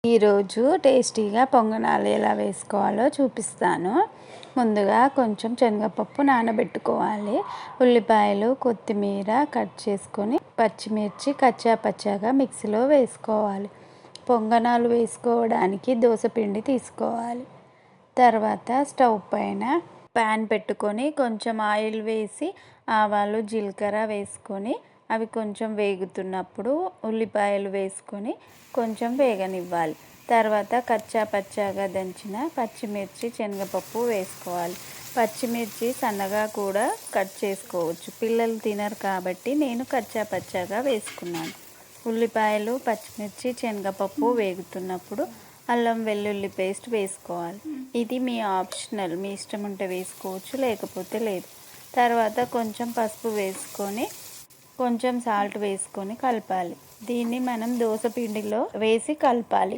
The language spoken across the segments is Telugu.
ఈరోజు టేస్టీగా పొంగనాలు ఎలా వేసుకోవాలో చూపిస్తాను. ముందుగా కొంచెం శనగపప్పు నానబెట్టుకోవాలి. ఉల్లిపాయలు, కొత్తిమీర కట్ చేసుకొని, పచ్చిమిర్చి కచ్చా పచ్చాగా మిక్సీలో వేసుకోవాలి. పొంగనాలు వేసుకోవడానికి దోసపిండి తీసుకోవాలి. తర్వాత స్టవ్ పైన ప్యాన్ పెట్టుకొని కొంచెం ఆయిల్ వేసి ఆవాలు, జీలకర్ర వేసుకొని అవి కొంచెం వేగుతున్నప్పుడు ఉల్లిపాయలు వేసుకొని కొంచెం వేగనివ్వాలి. తర్వాత కచ్చా పచ్చాగా దంచిన పచ్చిమిర్చి, శనగపప్పు వేసుకోవాలి. పచ్చిమిర్చి సన్నగా కూడా కట్ చేసుకోవచ్చు. పిల్లలు తినరు కాబట్టి నేను కచ్చా పచ్చాగా వేసుకున్నాను. ఉల్లిపాయలు, పచ్చిమిర్చి, శనగపప్పు వేగుతున్నప్పుడు అల్లం వెల్లుల్లి పేస్ట్ వేసుకోవాలి. ఇది మీ ఆప్షనల్, మీ ఇష్టం ఉంటే వేసుకోవచ్చు, లేకపోతే లేదు. తర్వాత కొంచెం పసుపు వేసుకొని కొంచెం సాల్ట్ వేసుకొని కలపాలి. దీన్ని మనం దోస పిండిలో వేసి కలపాలి.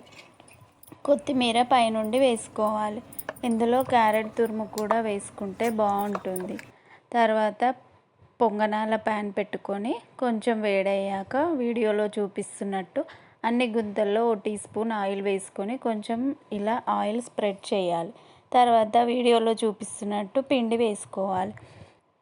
కొత్తిమీర పైనుండి వేసుకోవాలి. ఇందులో క్యారెట్ తురుము కూడా వేసుకుంటే బాగుంటుంది. తర్వాత పొంగనాల ప్యాన్ పెట్టుకొని కొంచెం వేడయ్యాక వీడియోలో చూపిస్తున్నట్టు అన్ని గుంతల్లో 1 టీ స్పూన్ ఆయిల్ వేసుకొని కొంచెం ఇలా ఆయిల్ స్ప్రెడ్ చేయాలి. తర్వాత వీడియోలో చూపిస్తున్నట్టు పిండి వేసుకోవాలి.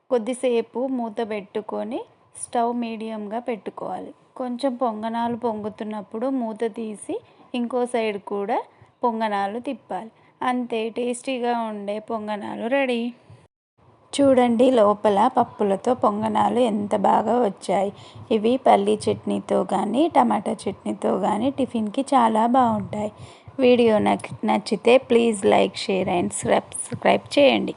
కొద్దిసేపు మూత పెట్టుకొని స్టవ్ మీడియంగా పెట్టుకోవాలి. కొంచెం పొంగనాలు పొంగుతున్నప్పుడు మూత తీసి ఇంకో సైడ్ కూడా పొంగనాలు తిప్పాలి. అంతే, టేస్టీగా ఉండే పొంగనాలు రెడీ. చూడండి, లోపల పప్పులతో పొంగనాలు ఎంత బాగా వచ్చాయి. ఇవి పల్లీ చట్నీతో కానీ, టమాటా చట్నీతో కానీ టిఫిన్కి చాలా బాగుంటాయి. వీడియో నచ్చితే please like, share and subscribe చేయండి.